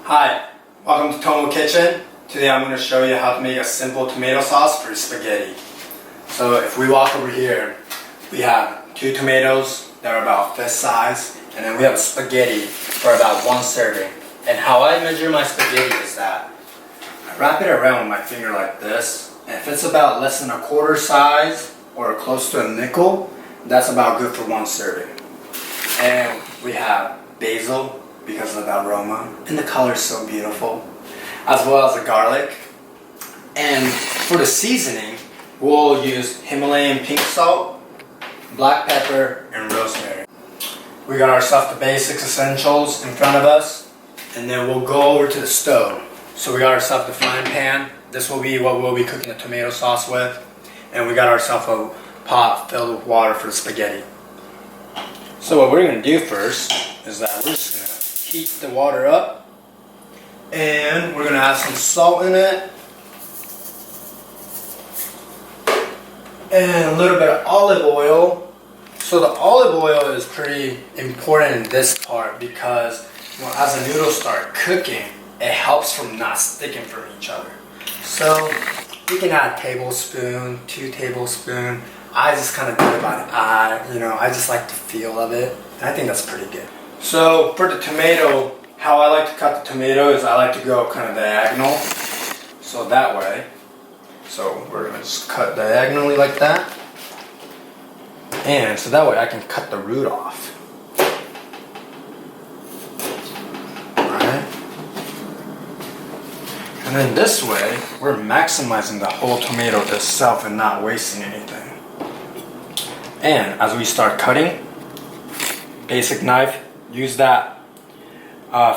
Hi, welcome to Tomo Kitchen. Today I'm going to show you how to make a simple tomato sauce for spaghetti. So if we walk over here, we have 2 tomatoes that are about fist size, and then we have spaghetti for about 1 serving. And how I measure my spaghetti is that I wrap it around with my finger like this, and if it's about less than 1/4 size or close to a nickel, that's about good for 1 serving. And we have basil, because of the aroma, and the color is so beautiful, as well as the garlic. And for the seasoning, we'll use Himalayan pink salt, black pepper, and rosemary. We got ourselves the basic essentials in front of us, and then we'll go over to the stove. So we got ourselves the frying pan. This will be what we'll be cooking the tomato sauce with, and we got ourselves a pot filled with water for the spaghetti. So what we're going to do first is that we're just going to heat the water up, and we're going to add some salt in it and a little bit of olive oil. So the olive oil is pretty important in this part because as the noodles start cooking, it helps from not sticking from each other. So you can add a tablespoon, 2 tablespoons. I just kind of do it by the eye, I just like the feel of it, and I think that's pretty good. So for the tomato, how I like to cut the tomato is I like to go kind of diagonal, so that way. So we're going to just cut diagonally like that, and so that way I can cut the root off. Alright. And then this way, we're maximizing the whole tomato itself and not wasting anything. And as we start cutting, basic knife, use that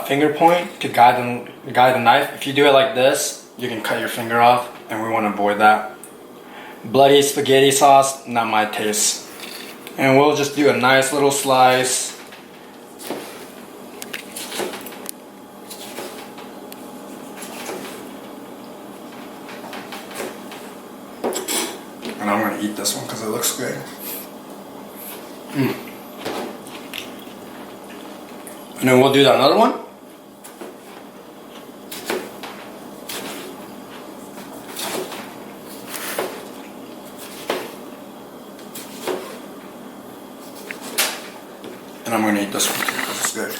finger point to guide the knife. If you do it like this, you can cut your finger off, and we want to avoid that. Bloody spaghetti sauce, not my taste. And we'll just do a nice little slice. And I'm going to eat this one because it looks good. And then we'll do another one. And I'm going to eat this one too because it's good.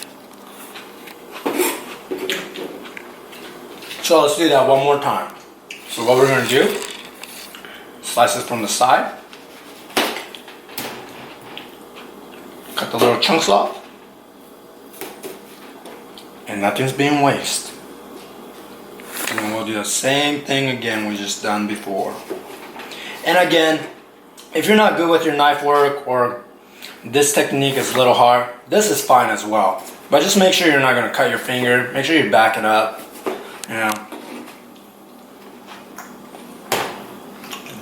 So let's do that one more time. So what we're going to do, slice it from the side. Cut the little chunks off. And nothing's being wasted. And then we'll do the same thing again we just done before. And again, if you're not good with your knife work or this technique is a little hard, this is fine as well. But just make sure you're not going to cut your finger. Make sure you back it up.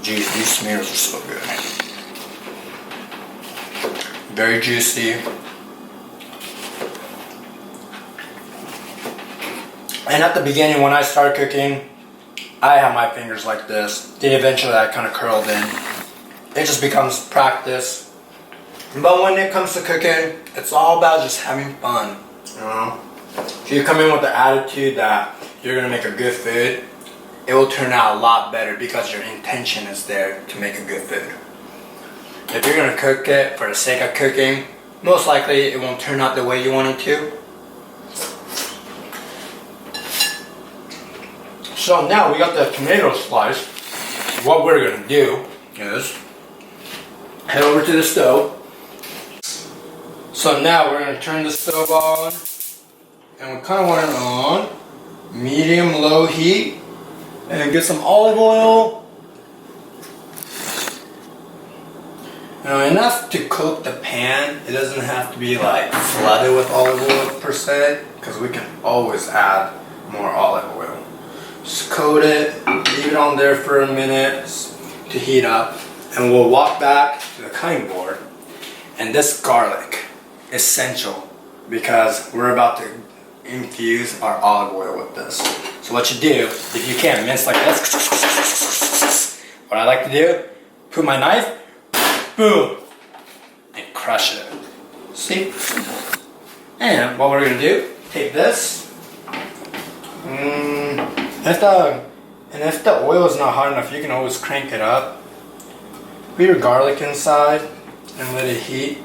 Geez, these tomatoes are so good. Very juicy. And at the beginning when I started cooking, I have my fingers like this. Then eventually I kind of curled in. It just becomes practice. But when it comes to cooking, it's all about just having fun. If you come in with the attitude that you're going to make a good food, it will turn out a lot better because your intention is there to make a good food. If you're going to cook it for the sake of cooking, most likely it won't turn out the way you want it to. So now we got the tomato slice. What we're going to do is head over to the stove. So now we're going to turn the stove on, and we kind of want it on medium-low heat, and get some olive oil. Enough to coat the pan. It doesn't have to be like flooded with olive oil per se, because we can always add more olive oil. Just coat it, leave it on there for a minute to heat up, and we'll walk back to the cutting board. And this garlic, essential, because we're about to infuse our olive oil with this. So what you do, if you can't mince like this, what I like to do, put my knife, boom, and crush it. See? And what we're going to do, take this, If the oil is not hot enough, you can always crank it up. Put your garlic inside and let it heat.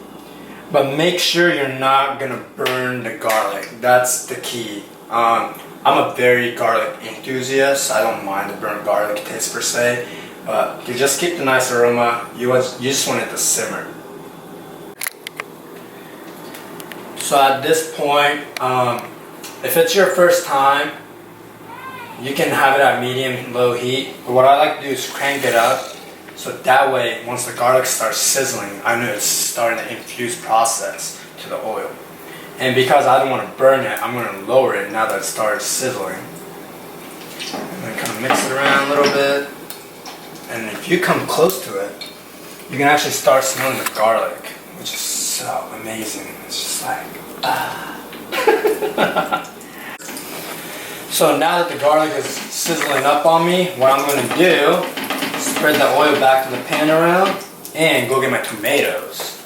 But make sure you're not gonna burn the garlic. That's the key. I'm a very garlic enthusiast. I don't mind the burnt garlic taste per se, but to just keep the nice aroma, you just want it to simmer. So at this point, if it's your first time, you can have it at medium low heat. But what I like to do is crank it up, so that way once the garlic starts sizzling, I know it's starting to infuse process to the oil. And because I don't want to burn it, I'm going to lower it now that it starts sizzling. And then kind of mix it around a little bit. And if you come close to it, you can actually start smelling the garlic, which is so amazing. It's just like, ah. So now that the garlic is sizzling up on me, what I'm going to do is spread the oil back to the pan around and go get my tomatoes.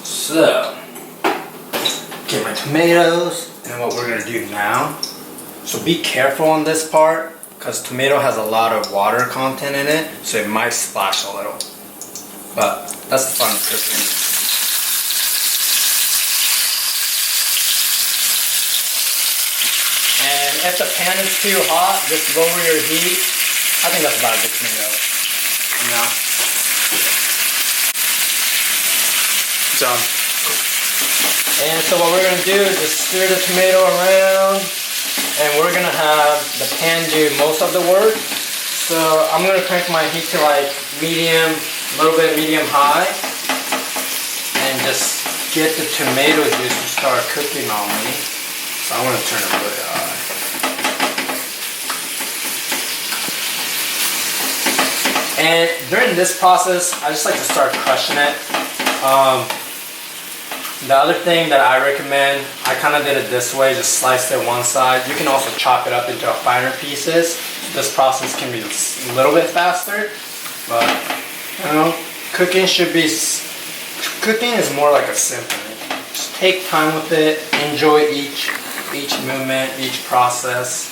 So, get my tomatoes, and what we're going to do now, so be careful on this part, because tomato has a lot of water content in it, so it might splash a little. But that's the fun of cooking. And if the pan is too hot, just lower your heat. I think that's about a good tomato. Now. Good job. And so what we're going to do is just stir the tomato around, and we're going to have the pan do most of the work. So I'm going to crank my heat to like medium, a little bit medium high, and just get the tomato juice to start cooking on me. So I want to turn it really high. And during this process, I just like to start crushing it. The other thing that I recommend, I kind of did it this way, just sliced it one side. You can also chop it up into finer pieces. This process can be a little bit faster, but you know, cooking is more like a symphony. Just take time with it, enjoy each movement, each process.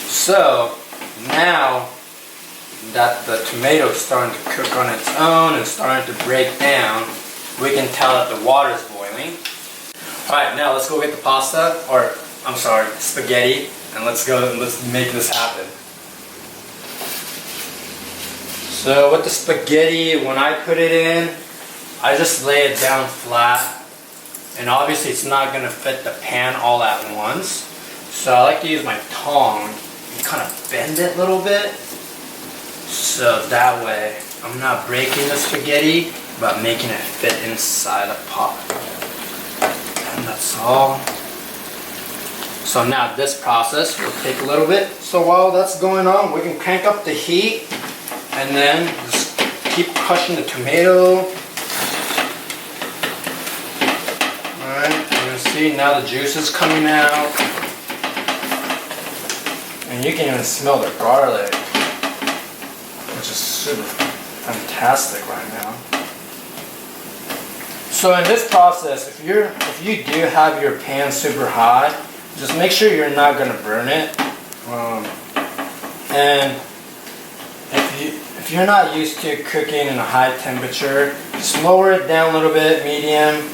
So now that the tomato is starting to cook on its own and starting to break down, we can tell that the water is boiling. Alright, now let's go get the pasta, or I'm sorry, spaghetti, and let's make this happen. So with the spaghetti, when I put it in, I just lay it down flat, and obviously it's not going to fit the pan all at once. So I like to use my tongue and kind of bend it a little bit. So that way, I'm not breaking the spaghetti, but making it fit inside the pot. And that's all. So now this process will take a little bit. So while that's going on, we can crank up the heat and then just keep crushing the tomato. Alright, you can see now the juice is coming out. And you can even smell the garlic, which is super fantastic right now. So in this process, if you do have your pan super hot, just make sure you're not going to burn it. And if you're not used to cooking in a high temperature, just lower it down a little bit, medium,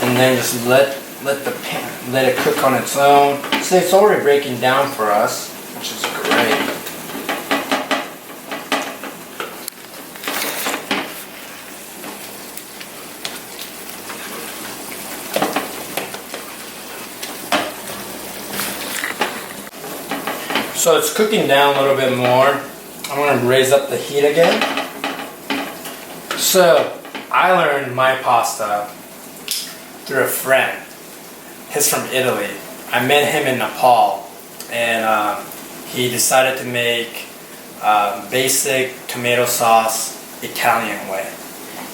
and then just let it cook on its own. So it's already breaking down for us, which is great. So it's cooking down a little bit more. I'm going to raise up the heat again. So I learned my pasta through a friend. He's from Italy. I met him in Nepal, and he decided to make basic tomato sauce Italian way.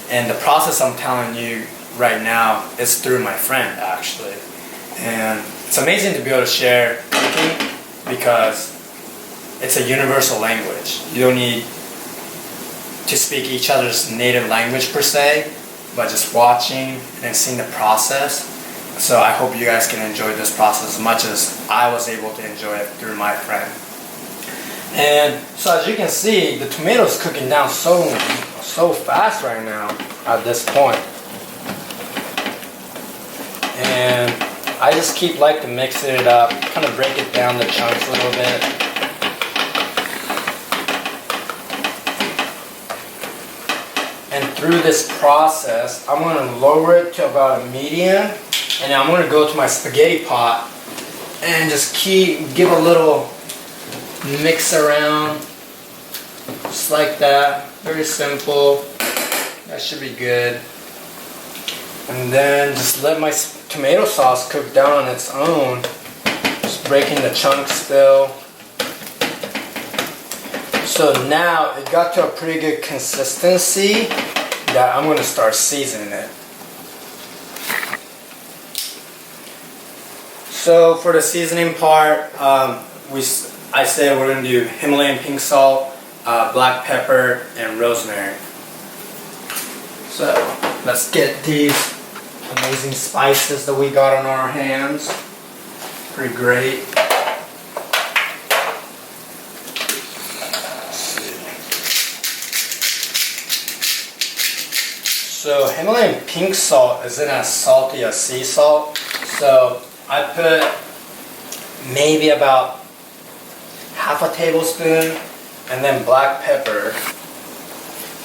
And the process I'm telling you right now is through my friend, actually. And it's amazing to be able to share cooking because it's a universal language. You don't need to speak each other's native language per se, but just watching and seeing the process. So I hope you guys can enjoy this process as much as I was able to enjoy it through my friend. And so as you can see, the tomatoes cooking down so fast right now at this point. And I just keep like to mix it up, kind of break it down the chunks a little bit. And through this process, I'm going to lower it to about a medium, and I'm going to go to my spaghetti pot and just give a little mix around, just like that. Very simple. That should be good. And then just let my tomato sauce cook down on its own. Just breaking the chunks still. So now it got to a pretty good consistency that I'm going to start seasoning it. So for the seasoning part, I say we're going to do Himalayan pink salt, black pepper, and rosemary. So let's get these amazing spices that we got on our hands. Pretty great. So Himalayan pink salt isn't as salty as sea salt. So I put maybe about half a tablespoon, and then black pepper,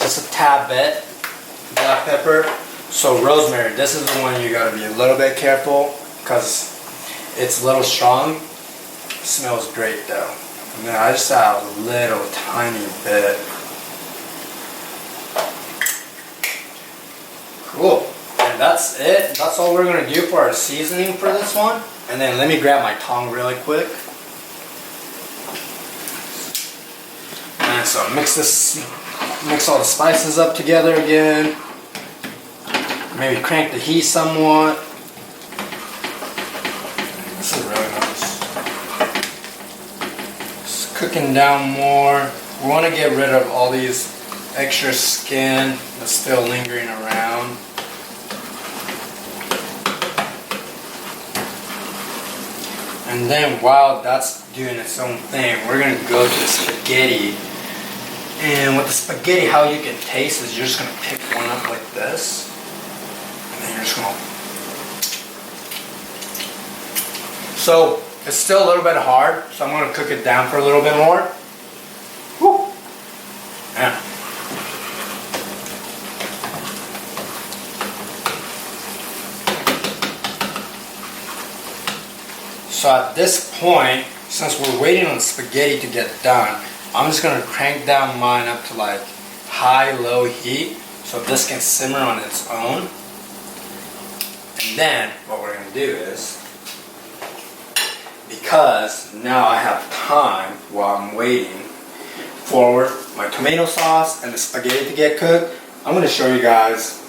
just a tad bit black pepper. So rosemary, this is the one you gotta be a little bit careful because it's a little strong. It smells great though. And then I just add a little tiny bit. Cool. And that's it. That's all we're gonna do for our seasoning for this one. And then let me grab my tongue really quick. And so mix all the spices up together again. Maybe crank the heat somewhat. This is really nice. Just cooking down more. We want to get rid of all these extra skin that's still lingering around. And then while that's doing its own thing, we're going to go to the spaghetti. And with the spaghetti, how you can taste is you're just going to pick one up like this. And then you're just going to... So it's still a little bit hard, so I'm going to cook it down for a little bit more. Woo! Yeah. So at this point, since we're waiting on the spaghetti to get done, I'm just going to crank down mine up to like high-low heat so this can simmer on its own. And then what we're going to do is, because now I have time while I'm waiting for my tomato sauce and the spaghetti to get cooked, I'm going to show you guys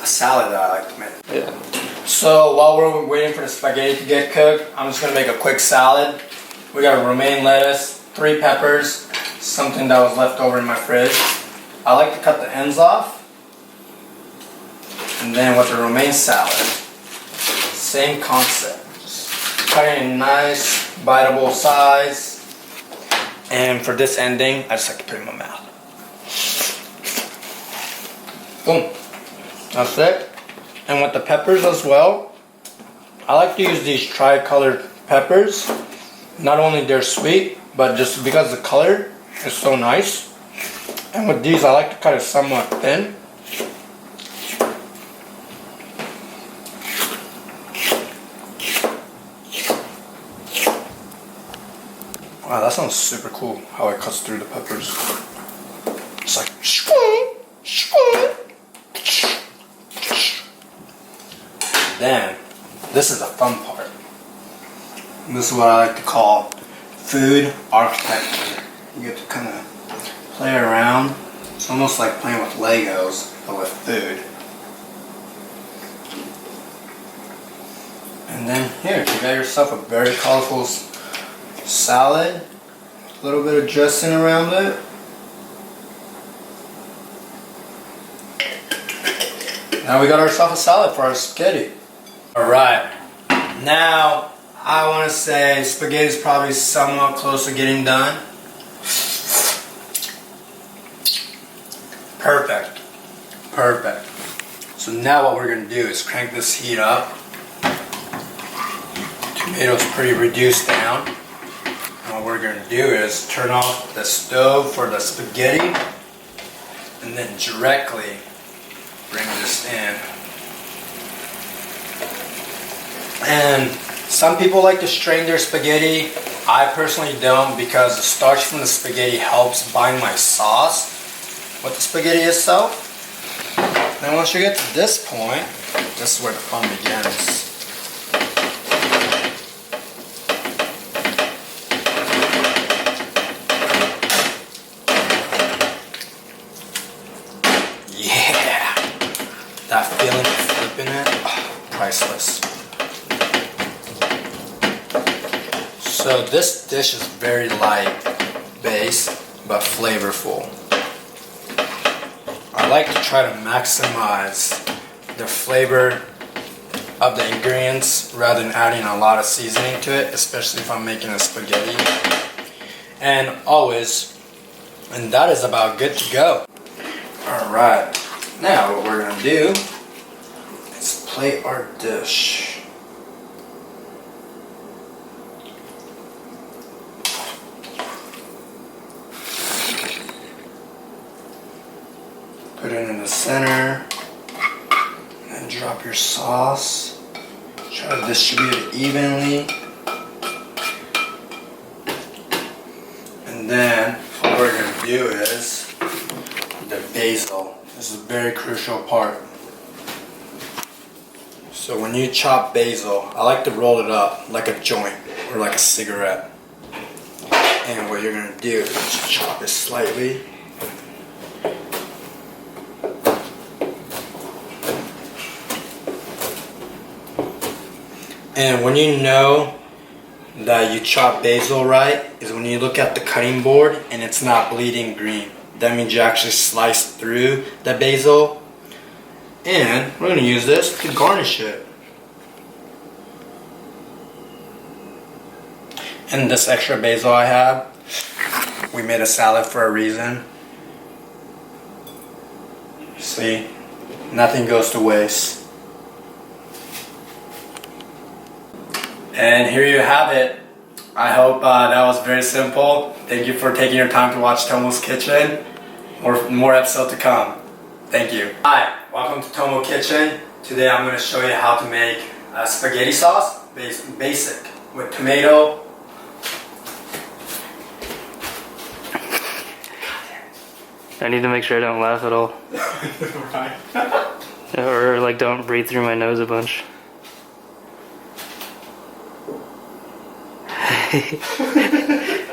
a salad that I like to make. Yeah. So while we're waiting for the spaghetti to get cooked, I'm just going to make a quick salad. We got a romaine lettuce, 3 peppers, something that was left over in my fridge. I like to cut the ends off. And then with the romaine salad, same concept. Just cut it in nice, biteable size. And for this ending, I just like to put it in my mouth. Boom. That's it. And with the peppers as well, I like to use these tri-colored peppers. Not only they're sweet, but just because the color is so nice. And with these, I like to cut it somewhat thin. Wow, that sounds super cool, how it cuts through the peppers. It's like... Then, this is the fun part. This is what I like to call food architecture. You get to kind of play around. It's almost like playing with Legos, but with food. And then here, you got yourself a very colorful salad. A little bit of dressing around it. Now we got ourselves a salad for our spaghetti. Alright, now I want to say spaghetti is probably somewhat close to getting done. Perfect. Perfect. So now what we're going to do is crank this heat up. Tomatoes pretty reduced down. And what we're going to do is turn off the stove for the spaghetti and then directly bring this in. And some people like to strain their spaghetti. I personally don't, because the starch from the spaghetti helps bind my sauce with the spaghetti itself. Then once you get to this point, this is where the fun begins. Yeah! That feeling of flipping it, oh, priceless. So this dish is very light base, but flavorful. I like to try to maximize the flavor of the ingredients rather than adding a lot of seasoning to it, especially if I'm making a spaghetti. And always, and that is about good to go. Alright, now what we're going to do is plate our dish. Put it in the center, and then drop your sauce. Try to distribute it evenly. And then what we're going to do is the basil. This is a very crucial part. So when you chop basil, I like to roll it up like a joint or like a cigarette. And what you're going to do is just chop it slightly. And when you know that you chop basil right is when you look at the cutting board and it's not bleeding green. That means you actually slice through the basil. And we're going to use this to garnish it. And this extra basil I have, we made a salad for a reason. See, nothing goes to waste. And here you have it. I hope that was very simple. Thank you for taking your time to watch Tomo's Kitchen. More episodes to come. Thank you. Hi, welcome to Tomo Kitchen. Today I'm going to show you how to make a spaghetti sauce, basic, with tomato. I need to make sure I don't laugh at all. Right. Or like don't breathe through my nose a bunch.